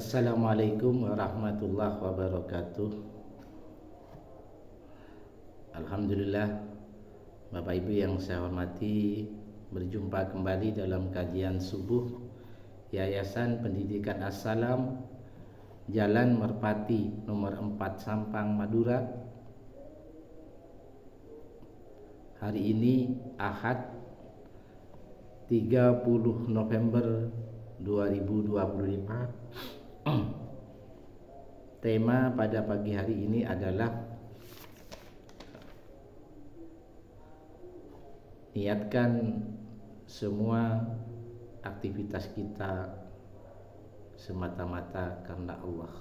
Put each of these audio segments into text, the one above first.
Assalamualaikum warahmatullahi wabarakatuh. Alhamdulillah, Bapak Ibu yang saya hormati, berjumpa kembali dalam kajian subuh Yayasan Pendidikan As-Salam, Jalan Merpati nomor 4 Sampang, Madura. Hari ini Ahad 30 November 2025. Tema pada pagi hari ini adalah niatkan semua aktivitas kita semata-mata karena Allah.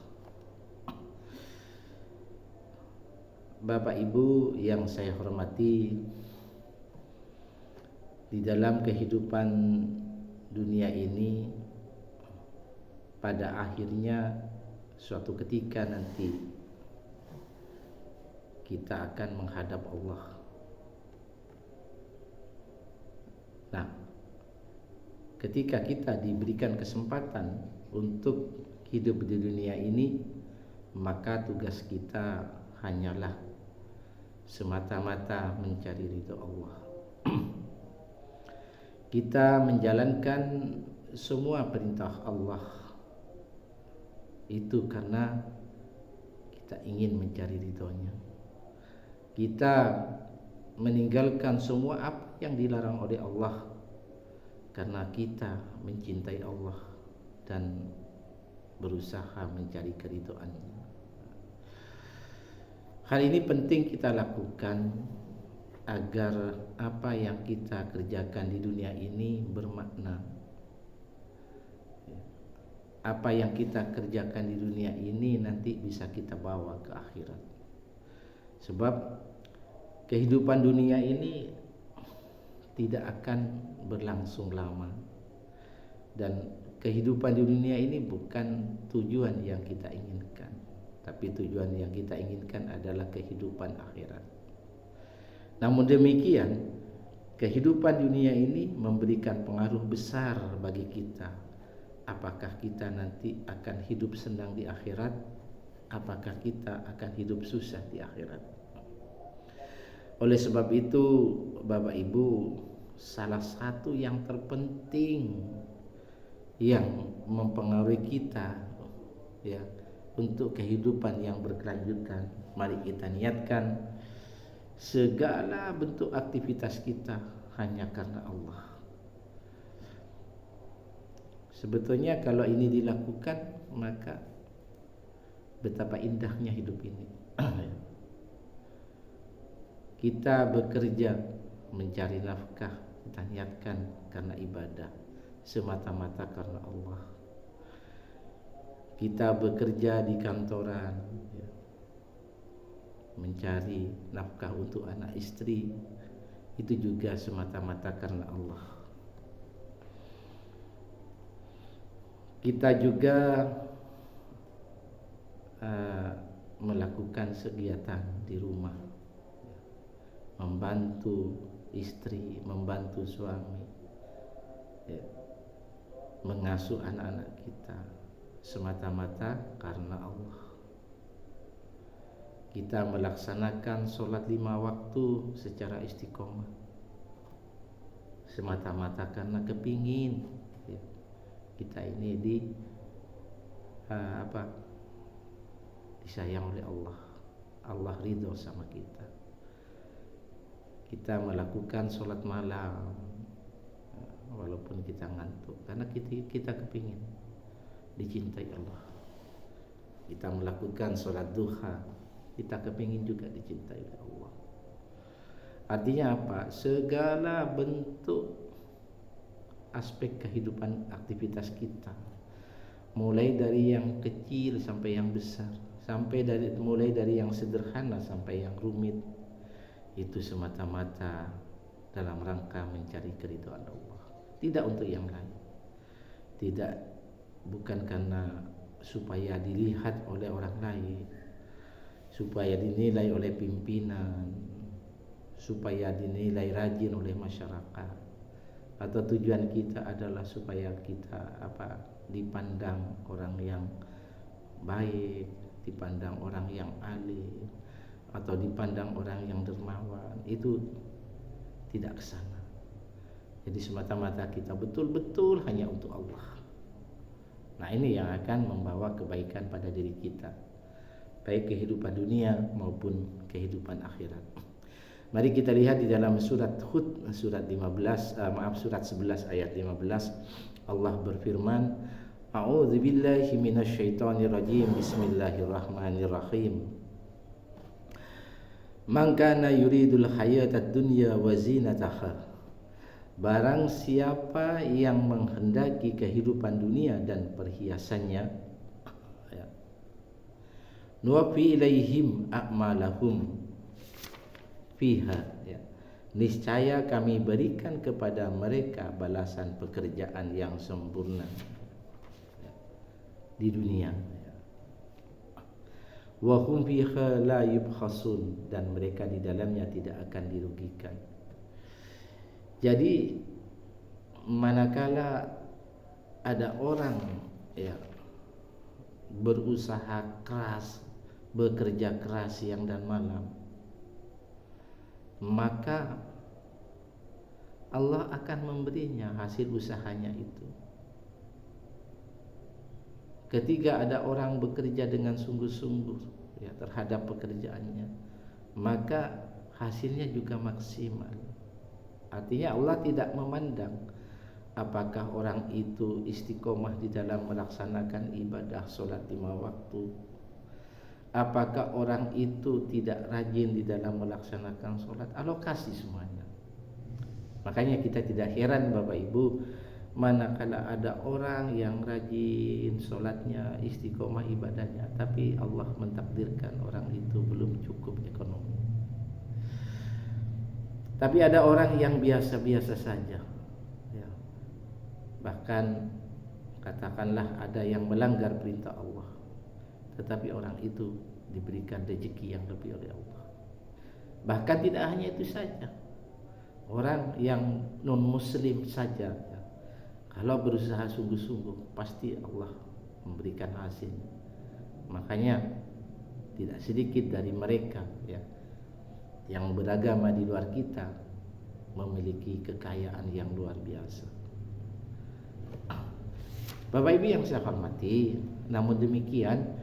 Bapak Ibu yang saya hormati, di dalam kehidupan dunia ini pada akhirnya suatu ketika nanti kita akan menghadap Allah. Nah, ketika kita diberikan kesempatan untuk hidup di dunia ini, maka tugas kita hanyalah semata-mata mencari ridho Allah. Kita menjalankan semua perintah Allah itu karena kita ingin mencari ridhonya. Kita meninggalkan semua apa yang dilarang oleh Allah karena kita mencintai Allah dan berusaha mencari keridhoannya. Hal ini penting kita lakukan agar apa yang kita kerjakan di dunia ini bermakna. Apa yang kita kerjakan di dunia ini nanti bisa kita bawa ke akhirat. Sebab kehidupan dunia ini tidak akan berlangsung lama, dan kehidupan di dunia ini bukan tujuan yang kita inginkan, tapi tujuan yang kita inginkan adalah kehidupan akhirat. Namun demikian, kehidupan dunia ini memberikan pengaruh besar bagi kita. Apakah kita nanti akan hidup senang di akhirat? Apakah kita akan hidup susah di akhirat? Oleh sebab itu, Bapak Ibu, salah satu yang terpenting yang mempengaruhi kita ya untuk kehidupan yang berkelanjutan, mari kita niatkan segala bentuk aktivitas kita hanya karena Allah. Sebetulnya kalau ini dilakukan, maka betapa indahnya hidup ini. Kita bekerja mencari nafkah, kita niatkan karena ibadah, semata-mata karena Allah. Kita bekerja di kantoran ya, mencari nafkah untuk anak istri, itu juga semata-mata karena Allah. Kita juga melakukan kegiatan di rumah, membantu istri, membantu suami, ya, mengasuh anak-anak kita semata-mata karena Allah. Kita melaksanakan sholat 5 waktu secara istiqomah semata-mata karena kepingin ya, kita ini disayang oleh Allah. Allah ridho sama kita. Kita melakukan sholat malam walaupun kita ngantuk, karena kita kepingin dicintai Allah. Kita melakukan sholat duha, kita kepingin juga dicintai oleh Allah. Artinya apa? Segala bentuk aspek kehidupan aktivitas kita, mulai dari yang kecil sampai yang besar, mulai dari yang sederhana sampai yang rumit, itu semata-mata dalam rangka mencari keridhaan Allah, tidak untuk yang lain. Tidak, bukan karena supaya dilihat oleh orang lain, supaya dinilai oleh pimpinan, supaya dinilai rajin oleh masyarakat, atau tujuan kita adalah supaya kita dipandang orang yang baik, dipandang orang yang alim, atau dipandang orang yang dermawan, itu tidak ke sana. Jadi semata-mata kita betul-betul hanya untuk Allah. Nah, ini yang akan membawa kebaikan pada diri kita, baik kehidupan dunia maupun kehidupan akhirat. Mari kita lihat di dalam surat Hud surat 11 ayat 15. Allah berfirman, A'udzubillahi minasyaitonirrajim. Bismillahirrahmanirrahim. Man kana yuridul hayatad dunya wa zinataha. Barang siapa yang menghendaki kehidupan dunia dan perhiasannya, nuwaffi ilaihim a'malahum fiha, niscaya kami berikan kepada mereka balasan pekerjaan yang sempurna di dunia. Wa hum fiha la yubkhasun, dan mereka di dalamnya tidak akan dirugikan. Jadi manakala ada orang berusaha keras, bekerja keras siang dan malam, maka Allah akan memberinya hasil usahanya itu. Ketika ada orang bekerja dengan sungguh-sungguh terhadap pekerjaannya, maka hasilnya juga maksimal. Artinya Allah tidak memandang apakah orang itu istiqomah di dalam melaksanakan ibadah solat 5 waktu, apakah orang itu tidak rajin di dalam melaksanakan solat. Allah kasih semuanya. Makanya kita tidak heran Bapak Ibu, manakala ada orang yang rajin solatnya, istiqomah ibadahnya, tapi Allah mentakdirkan orang itu belum cukup ekonomi. Tapi ada orang yang biasa-biasa saja, bahkan katakanlah ada yang melanggar perintah Allah, tetapi orang itu diberikan rezeki yang lebih oleh Allah. Bahkan tidak hanya itu saja, orang yang non muslim saja, kalau berusaha sungguh-sungguh pasti Allah memberikan hasil. Makanya tidak sedikit dari mereka yang beragama di luar kita memiliki kekayaan yang luar biasa. Bapak Ibu yang saya hormati, namun demikian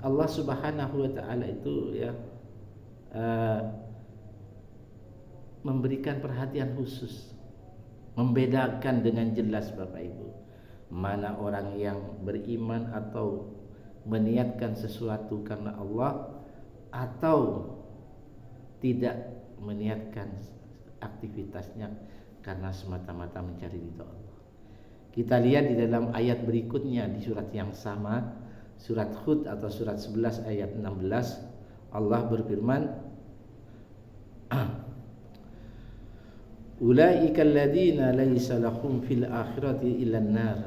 Allah Subhanahu wa taala itu memberikan perhatian khusus, membedakan dengan jelas Bapak Ibu, mana orang yang beriman atau meniatkan sesuatu karena Allah, atau tidak meniatkan aktivitasnya karena semata-mata mencari ridha Allah. Kita lihat di dalam ayat berikutnya di surat yang sama, surat Hud atau surat 11 ayat 16, Allah berfirman, Ulaika alladziina laisa lahum fil akhirati illan nar.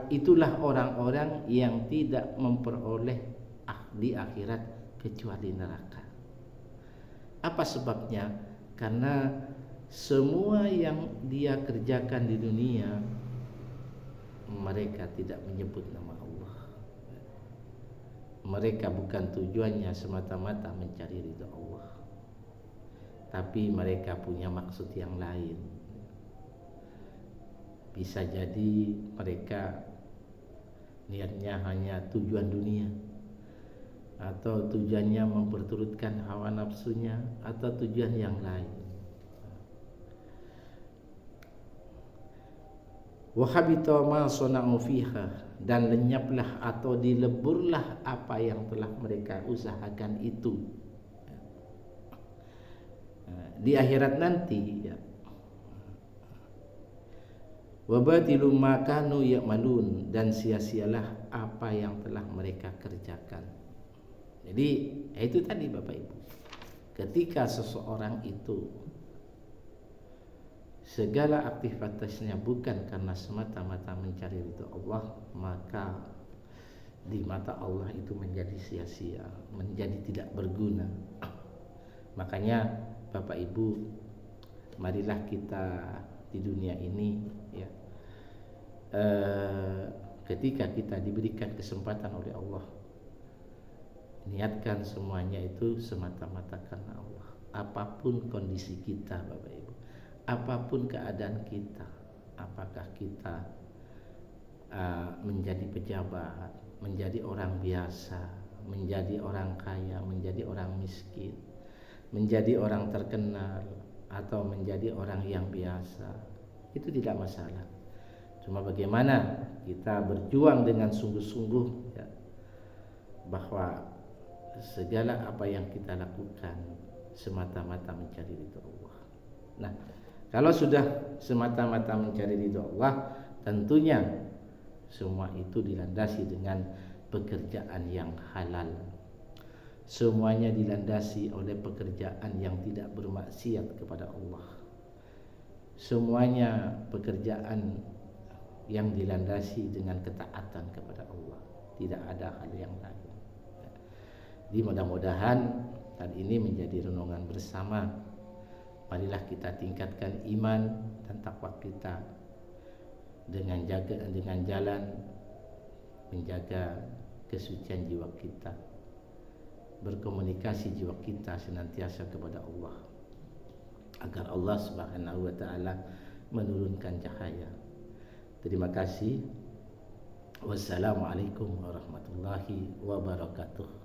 Itulah orang-orang yang tidak memperoleh di akhirat kecuali neraka. Apa sebabnya? Karena semua yang dia kerjakan di dunia, mereka tidak menyebut nama Allah. Mereka bukan tujuannya semata-mata mencari ridha Allah, tapi mereka punya maksud yang lain. Bisa jadi mereka niatnya hanya tujuan dunia, atau tujuannya memperturutkan hawa nafsunya, atau tujuan yang lain. Wa habita ma sana'u fiha, dan lenyaplah atau dileburlah apa yang telah mereka usahakan itu di akhirat nanti. Wa batilu ma kanu ya'malun, dan sia-sialah apa yang telah mereka kerjakan. Jadi itu tadi Bapak Ibu, ketika seseorang itu segala aktivitasnya bukan karena semata-mata mencari ridha Allah, maka di mata Allah itu menjadi sia-sia, menjadi tidak berguna. Makanya Bapak Ibu, marilah kita di dunia ini ya, ketika kita diberikan kesempatan oleh Allah, niatkan semuanya itu semata-mata karena Allah. Apapun kondisi kita Bapak Ibu, apapun keadaan kita, apakah kita menjadi pejabat, menjadi orang biasa, menjadi orang kaya, menjadi orang miskin, menjadi orang terkenal, atau menjadi orang yang biasa, itu tidak masalah. Cuma bagaimana kita berjuang dengan sungguh-sungguh ya, bahwa segala apa yang kita lakukan semata-mata mencari ridho Allah. Nah, kalau sudah semata-mata mencari ridho Allah, tentunya semua itu dilandasi dengan pekerjaan yang halal. Semuanya dilandasi oleh pekerjaan yang tidak bermaksiat kepada Allah. Semuanya pekerjaan yang dilandasi dengan ketaatan kepada Allah. Tidak ada hal yang lain. Jadi mudah-mudahan hal ini menjadi renungan bersama. Marilah kita tingkatkan iman dan takwa kita dengan jalan menjaga kesucian jiwa kita, berkomunikasi jiwa kita senantiasa kepada Allah, agar Allah Subhanahu wa taala menurunkan cahaya. Terima kasih. Wassalamualaikum warahmatullahi wabarakatuh.